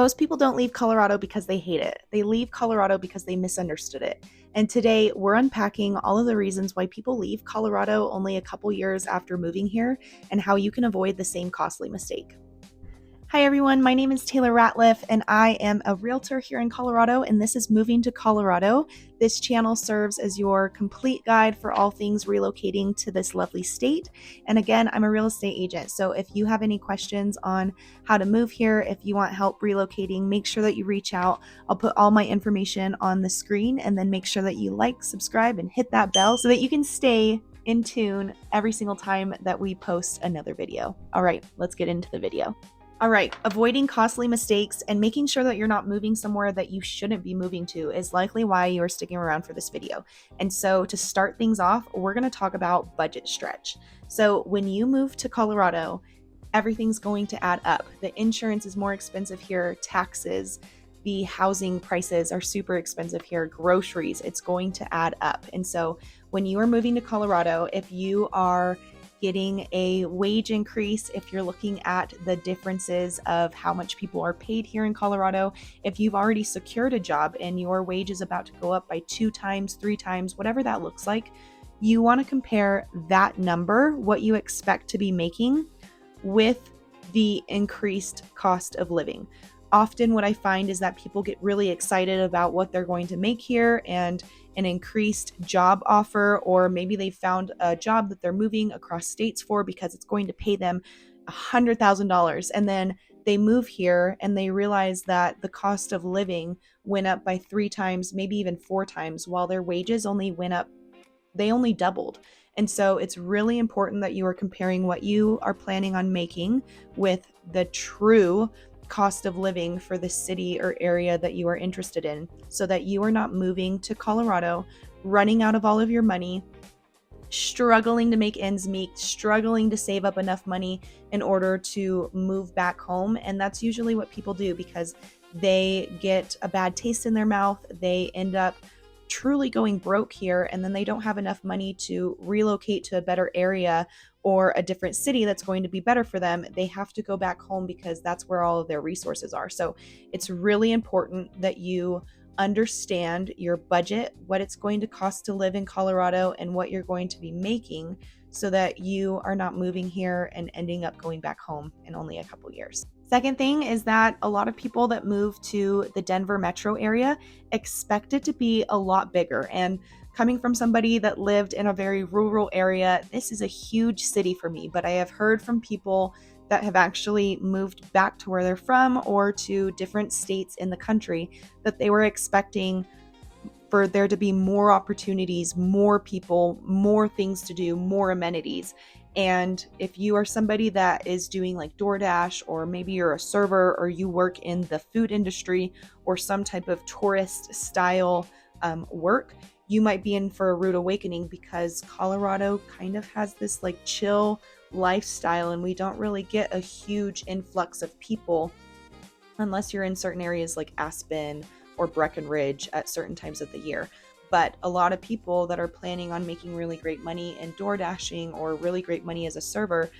Most people don't leave Colorado because they hate it. They leave Colorado because they misunderstood it. And today we're unpacking all of the reasons why people leave Colorado only a couple years after moving here and how you can avoid the same costly mistake. Hi everyone, my name is Taylor Ratliff and I am a realtor here in Colorado, and this is Moving to Colorado. This channel serves as your complete guide for all things relocating to this lovely state. And again, I'm a real estate agent, so if you have any questions on how to move here, if you want help relocating, make sure that you reach out. I'll put all my information on the screen, and then make sure that you like, subscribe, and hit that bell so that you can stay in tune every single time that we post another video. All right, let's get into the video. All right, avoiding costly mistakes and making sure that you're not moving somewhere that you shouldn't be moving to is likely why you are sticking around for this video. And so to start things off, we're going to talk about budget stretch. So when you move to Colorado, everything's going to add up. The insurance is more expensive here, taxes, the housing prices are super expensive here, groceries, it's going to add up. And so when you are moving to Colorado, if you are getting a wage increase, if you're looking at the differences of how much people are paid here in Colorado, if you've already secured a job and your wage is about to go up by 2 times, 3 times, whatever that looks like, you want to compare that number, what you expect to be making, with the increased cost of living. Often what I find is that people get really excited about what they're going to make here and an increased job offer, or maybe they found a job that they're moving across states for because it's going to pay them $100,000. And then they move here and they realize that the cost of living went up by 3 times, maybe even 4 times, while their wages only went up, they only doubled. And so it's really important that you are comparing what you are planning on making with the true cost of living for the city or area that you are interested in, so that you are not moving to Colorado, running out of all of your money, struggling to make ends meet, struggling to save up enough money in order to move back home. And that's usually what people do because they get a bad taste in their mouth. They end up truly going broke here, and then they don't have enough money to relocate to a better area or a different city that's going to be better for them. They have to go back home because that's where all of their resources are. So it's really important that you understand your budget, what it's going to cost to live in Colorado, and what you're going to be making, so that you are not moving here and ending up going back home in only a couple years. Second thing is that a lot of people that move to the Denver metro area expect it to be a lot bigger. And coming from somebody that lived in a very rural area, this is a huge city for me. But I have heard from people that have actually moved back to where they're from or to different states in the country that they were expecting for there to be more opportunities, more people, more things to do, more amenities. And if you are somebody that is doing like DoorDash, or maybe you're a server, or you work in the food industry or some type of tourist style work, you might be in for a rude awakening, because Colorado kind of has this like chill lifestyle, and we don't really get a huge influx of people unless you're in certain areas like Aspen or Breckenridge at certain times of the year. But a lot of people that are planning on making really great money in door dashing or really great money as a server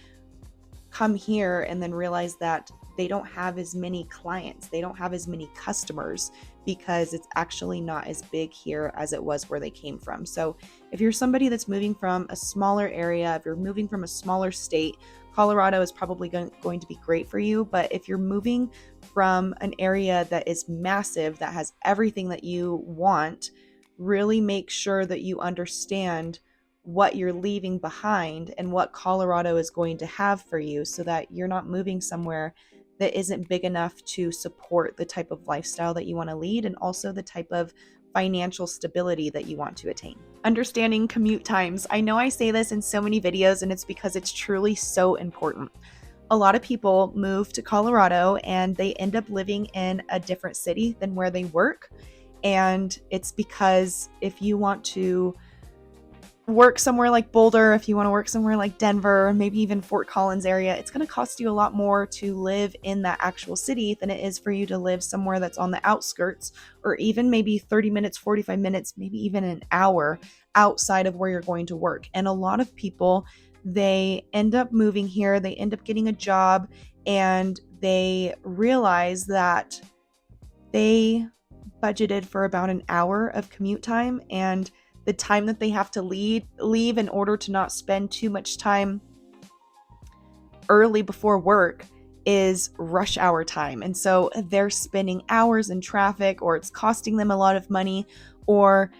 come here and then realize that they don't have as many clients, they don't have as many customers, because it's actually not as big here as it was where they came from. So if you're somebody that's moving from a smaller area, if you're moving from a smaller state, Colorado is probably going to be great for you. But if you're moving from an area that is massive, that has everything that you want, really make sure that you understand what you're leaving behind and what Colorado is going to have for you, so that you're not moving somewhere that isn't big enough to support the type of lifestyle that you want to lead, and also the type of financial stability that you want to attain. Understanding commute times. I know I say this in so many videos, and it's because it's truly so important. A lot of people move to Colorado and they end up living in a different city than where they work. And it's because if you want to work somewhere like Boulder, if you want to work somewhere like Denver, maybe even Fort Collins area, it's going to cost you a lot more to live in that actual city than it is for you to live somewhere that's on the outskirts, or even maybe 30 minutes, 45 minutes, maybe even an hour outside of where you're going to work. And a lot of people, they end up moving here, they end up getting a job, and they realize that they budgeted for about an hour of commute time, and the time that they have to leave in order to not spend too much time early before work is rush hour time. And so they're spending hours in traffic, or it's costing them a lot of money, or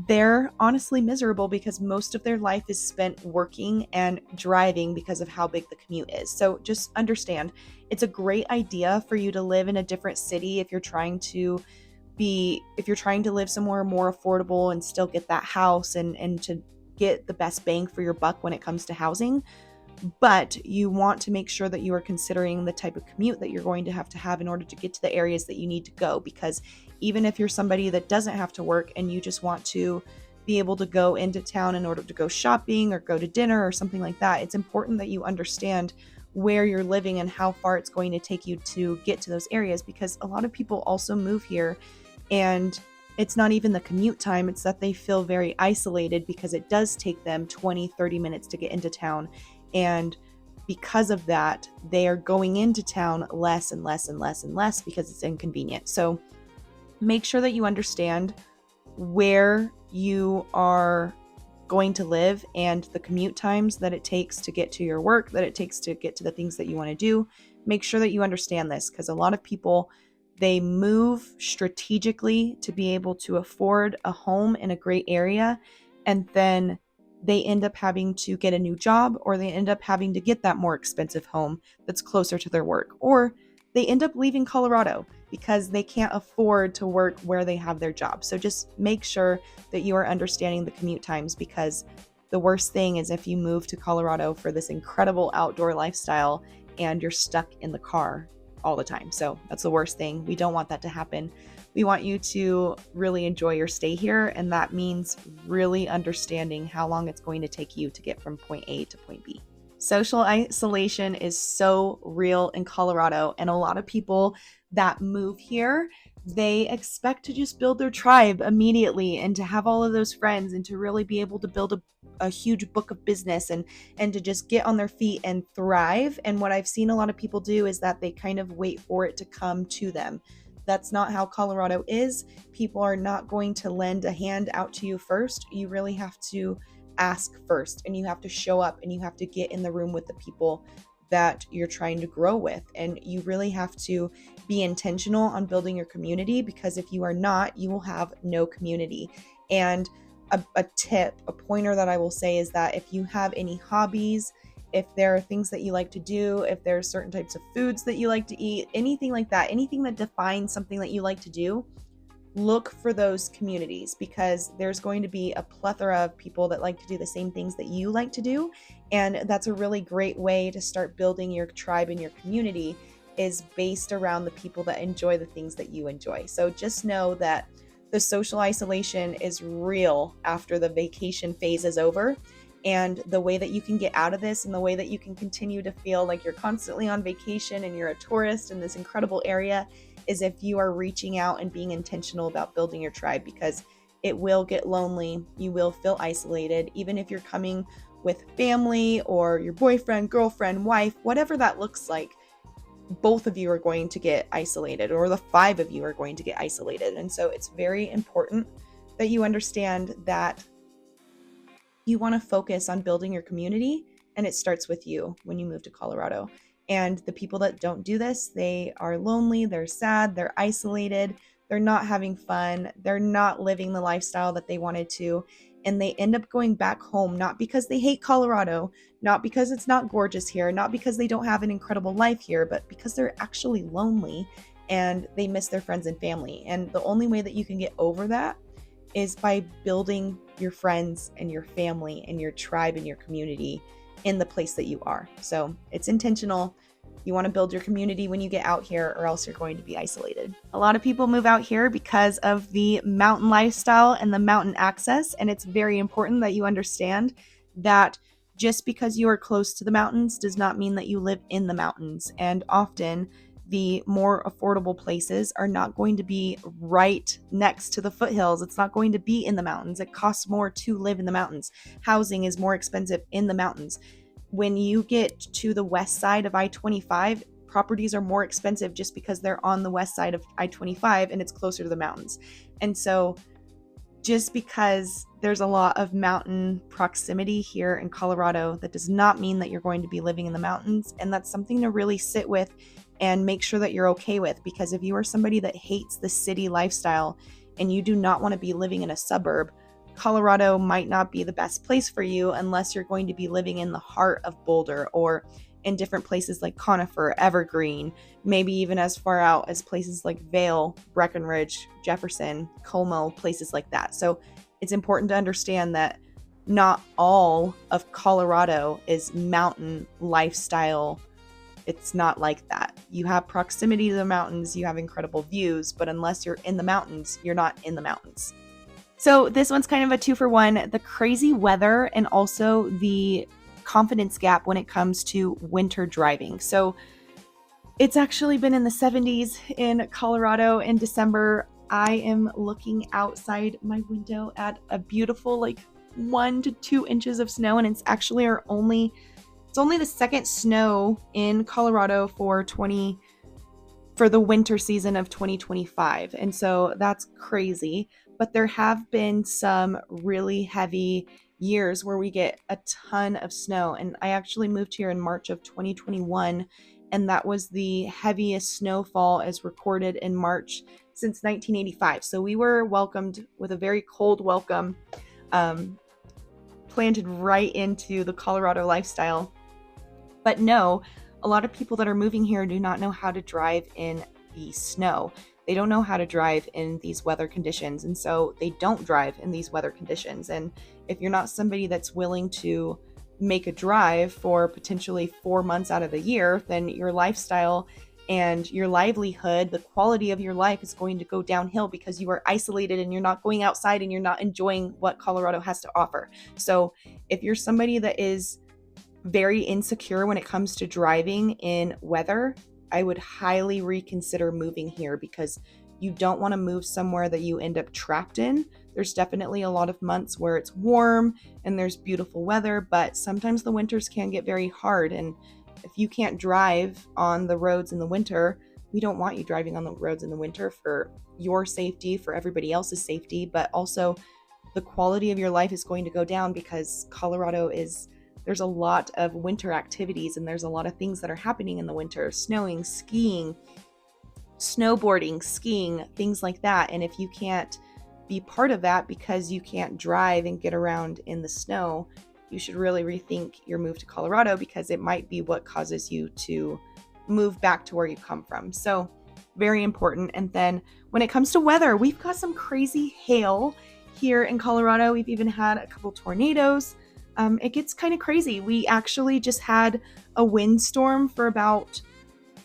they're honestly miserable because most of their life is spent working and driving because of how big the commute is. So just understand, it's a great idea for you to live in a different city if you're trying to live somewhere more affordable and still get that house and to get the best bang for your buck when it comes to housing. But you want to make sure that you are considering the type of commute that you're going to have in order to get to the areas that you need to go. Because even if you're somebody that doesn't have to work and you just want to be able to go into town in order to go shopping or go to dinner or something like that, it's important that you understand where you're living and how far it's going to take you to get to those areas. Because a lot of people also move here, and it's not even the commute time, it's that they feel very isolated because it does take them 20-30 minutes to get into town. And because of that, they are going into town less and less and less and less because it's inconvenient. So make sure that you understand where you are going to live and the commute times that it takes to get to your work, that it takes to get to the things that you want to do. Make sure that you understand this, because a lot of people, they move strategically to be able to afford a home in a great area, and then they end up having to get a new job, or they end up having to get that more expensive home that's closer to their work, or they end up leaving Colorado because they can't afford to work where they have their job. So just make sure that you are understanding the commute times, because the worst thing is if you move to Colorado for this incredible outdoor lifestyle and you're stuck in the car all the time. So that's the worst thing. We don't want that to happen. We want you to really enjoy your stay here, and that means really understanding how long it's going to take you to get from point A to point B. Social isolation is so real in Colorado, and a lot of people that move here, they expect to just build their tribe immediately and to have all of those friends and to really be able to build a huge book of business and to just get on their feet and thrive. And what I've seen a lot of people do is that they kind of wait for it to come to them. That's not how Colorado is. People are not going to lend a hand out to you first. You really have to ask first, and you have to show up, and you have to get in the room with the people that you're trying to grow with. And you really have to be intentional on building your community, because if you are not, you will have no community. And a tip, a pointer that I will say is that if you have any hobbies, if there are things that you like to do, if there are certain types of foods that you like to eat, anything like that, anything that defines something that you like to do, look for those communities, because there's going to be a plethora of people that like to do the same things that you like to do. And that's a really great way to start building your tribe and your community, is based around the people that enjoy the things that you enjoy. So just know that the social isolation is real after the vacation phase is over. And the way that you can get out of this, and the way that you can continue to feel like you're constantly on vacation and you're a tourist in this incredible area, is if you are reaching out and being intentional about building your tribe, because it will get lonely. You will feel isolated, even if you're coming with family or your boyfriend, girlfriend, wife, whatever that looks like. Both of you are going to get isolated, or the 5 of you are going to get isolated. And so it's very important that you understand that you want to focus on building your community, and it starts with you when you move to Colorado. And the people that don't do this, they are lonely, they're sad, they're isolated, they're not having fun, they're not living the lifestyle that they wanted to, and they end up going back home, not because they hate Colorado, not because it's not gorgeous here, not because they don't have an incredible life here, but because they're actually lonely and they miss their friends and family. And the only way that you can get over that is by building your friends and your family and your tribe and your community in the place that you are. So it's intentional. You want to build your community when you get out here, or else you're going to be isolated. A lot of people move out here because of the mountain lifestyle and the mountain access. And it's very important that you understand that just because you are close to the mountains does not mean that you live in the mountains. And often the more affordable places are not going to be right next to the foothills. It's not going to be in the mountains. It costs more to live in the mountains. Housing is more expensive in the mountains. When you get to the west side of I-25, properties are more expensive just because they're on the west side of I-25 and it's closer to the mountains. And so just because there's a lot of mountain proximity here in Colorado, that does not mean that you're going to be living in the mountains. And that's something to really sit with and make sure that you're okay with, because if you are somebody that hates the city lifestyle and you do not want to be living in a suburb, Colorado might not be the best place for you unless you're going to be living in the heart of Boulder or in different places like Conifer, Evergreen, maybe even as far out as places like Vail, Breckenridge, Jefferson, Como, places like that. So it's important to understand that not all of Colorado is mountain lifestyle. It's not like that. You have proximity to the mountains, you have incredible views, but unless you're in the mountains, you're not in the mountains. So this one's kind of a 2-for-1, the crazy weather and also the confidence gap when it comes to winter driving. So it's actually been in the 70s in Colorado in December. I am looking outside my window at a beautiful 1 to 2 inches of snow, and it's actually it's only the second snow in Colorado for the winter season of 2025. And so that's crazy. But there have been some really heavy years where we get a ton of snow. And I actually moved here in March of 2021, and that was the heaviest snowfall as recorded in March since 1985. So we were welcomed with a very cold welcome, planted right into the Colorado lifestyle. But no, a lot of people that are moving here do not know how to drive in the snow. They don't know how to drive in these weather conditions, and so they don't drive in these weather conditions. And if you're not somebody that's willing to make a drive for potentially 4 months out of the year, then your lifestyle and your livelihood, the quality of your life is going to go downhill because you are isolated and you're not going outside and you're not enjoying what Colorado has to offer. So if you're somebody that is very insecure when it comes to driving in weather, I would highly reconsider moving here, because you don't want to move somewhere that you end up trapped in. There's definitely a lot of months where it's warm and there's beautiful weather, but sometimes the winters can get very hard. And if you can't drive on the roads in the winter, we don't want you driving on the roads in the winter for your safety, for everybody else's safety, but also the quality of your life is going to go down because Colorado there's a lot of winter activities and there's a lot of things that are happening in the winter: snowing, skiing, snowboarding, skiing, things like that. And if you can't be part of that because you can't drive and get around in the snow, you should really rethink your move to Colorado, because it might be what causes you to move back to where you come from. So very important. And then when it comes to weather, we've got some crazy hail here in Colorado. We've even had a couple tornadoes. It gets kind of crazy. We actually just had a windstorm for about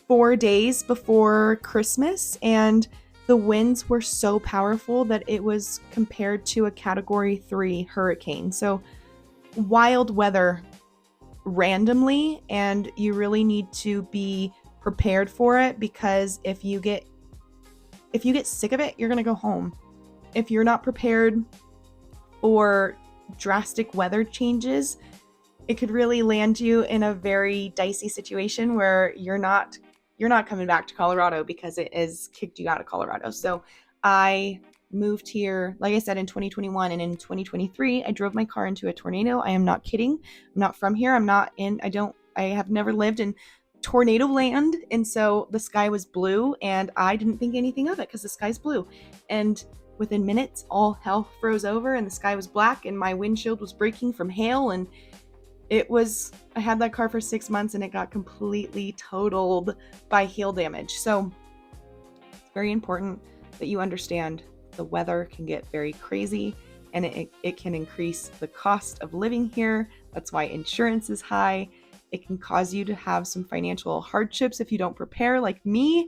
4 days before Christmas, and the winds were so powerful that it was compared to a Category 3 hurricane. So wild weather randomly, and you really need to be prepared for it, because if you get sick of it, you're going to go home. If you're not prepared for drastic weather changes, it could really land you in a very dicey situation where you're not coming back to Colorado because it has kicked you out of Colorado. So I moved here, like I said, in 2021, and in 2023 I drove my car into a tornado. I am not kidding. I'm not from here. I have never lived in tornado land, and so the sky was blue and I didn't think anything of it because the sky's blue. And within minutes, all hell froze over and the sky was black and my windshield was breaking from hail. And I had that car for 6 months and it got completely totaled by hail damage. So it's very important that you understand the weather can get very crazy, and it can increase the cost of living here. That's why insurance is high. It can cause you to have some financial hardships if you don't prepare, like me.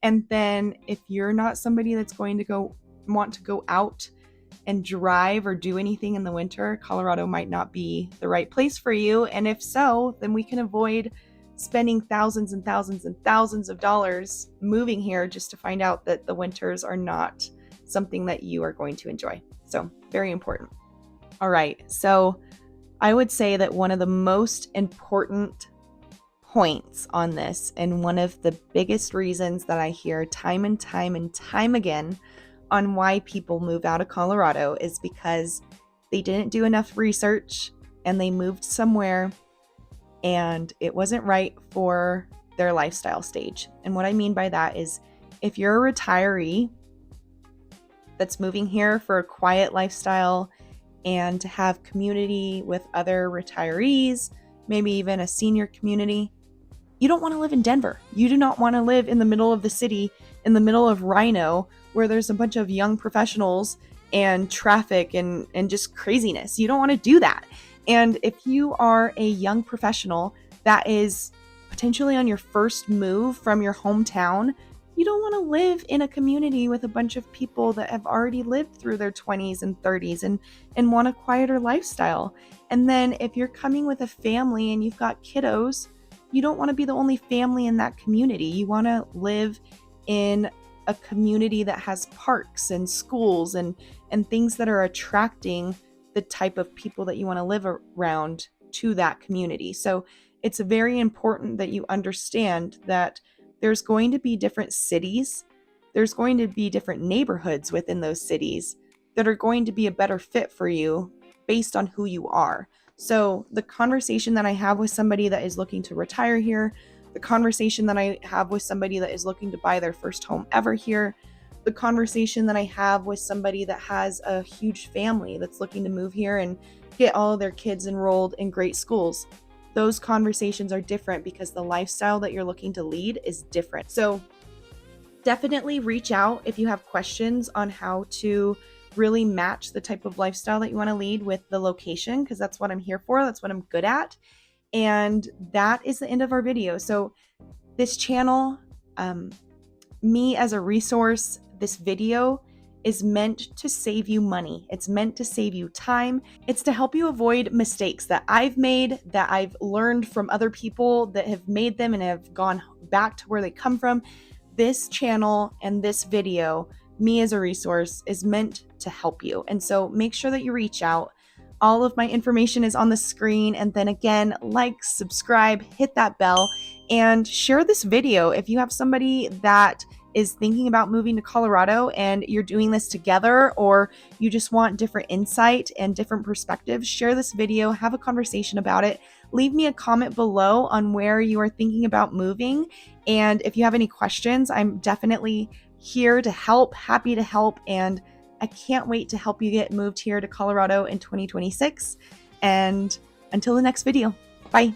And then if you're not somebody that's going to want to go out and drive or do anything in the winter, Colorado might not be the right place for you. And if so, then we can avoid spending thousands and thousands and thousands of dollars moving here just to find out that the winters are not something that you are going to enjoy. So very important. All right. So I would say that one of the most important points on this, and one of the biggest reasons that I hear time and time and time again on why people move out of Colorado is because they didn't do enough research and they moved somewhere and it wasn't right for their lifestyle stage. And what I mean by that is if you're a retiree that's moving here for a quiet lifestyle and to have community with other retirees, maybe even a senior community, you don't want to live in Denver. You do not want to live in the middle of the city, in the middle of Rhino, where there's a bunch of young professionals and traffic and just craziness. You don't want to do that. And if you are a young professional that is potentially on your first move from your hometown, you don't want to live in a community with a bunch of people that have already lived through their 20s and 30s and want a quieter lifestyle. And then if you're coming with a family and you've got kiddos, you don't want to be the only family in that community. You want to live in a community that has parks and schools and things that are attracting the type of people that you want to live around to that community. So it's very important that you understand that there's going to be different cities, there's going to be different neighborhoods within those cities that are going to be a better fit for you based on who you are. So the conversation that I have with somebody that is looking to retire here, the conversation that I have with somebody that is looking to buy their first home ever here, the conversation that I have with somebody that has a huge family that's looking to move here and get all of their kids enrolled in great schools. Those conversations are different because the lifestyle that you're looking to lead is different. So definitely reach out if you have questions on how to really match the type of lifestyle that you want to lead with the location, because that's what I'm here for. That's what I'm good at. And that is the end of our video. So this channel, me as a resource, this video is meant to save you money. It's meant to save you time. It's to help you avoid mistakes that I've made, that I've learned from other people that have made them and have gone back to where they come from. This channel and this video, me as a resource, is meant to help you. And so make sure that you reach out. All of my information is on the screen. And then again, like, subscribe, hit that bell, and share this video. If you have somebody that is thinking about moving to Colorado and you're doing this together, or you just want different insight and different perspectives, share this video, have a conversation about it. Leave me a comment below on where you are thinking about moving. And if you have any questions, I'm definitely here to help, happy to help. And I can't wait to help you get moved here to Colorado in 2026. And until the next video, bye.